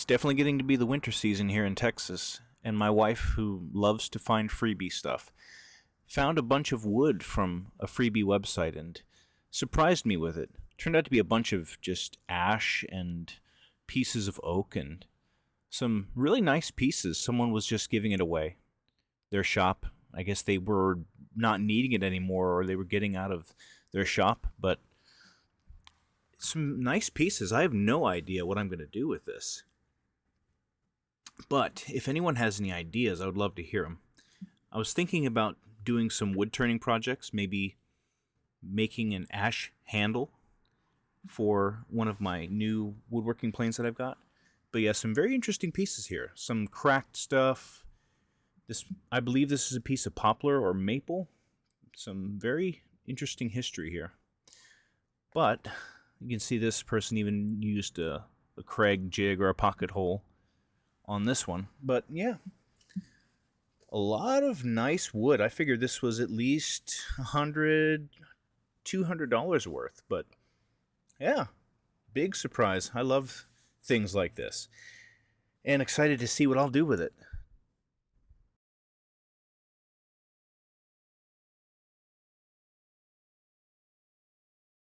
It's definitely getting to be the winter season here in Texas, and my wife, who loves to find freebie stuff, found a bunch of wood from a freebie website and surprised me with it. Turned out to be a bunch of just ash and pieces of oak and some really nice pieces. Someone was just giving it away. Their shop, I guess they were not needing it anymore, or they were getting out of their shop, but some nice pieces. I have no idea what I'm going to do with this. But if anyone has any ideas, I would love to hear them. I was thinking about doing some wood turning projects, maybe making an ash handle for one of my new woodworking planes that I've got. But yeah, some very interesting pieces here. Some cracked stuff. I believe this is a piece of poplar or maple. Some very interesting history here. But you can see this person even used a Craig jig or a pocket hole on this one. But yeah, a lot of nice wood. I figured this was at least $100, $200 worth. But yeah, big surprise. I love things like this. And excited to see what I'll do with it.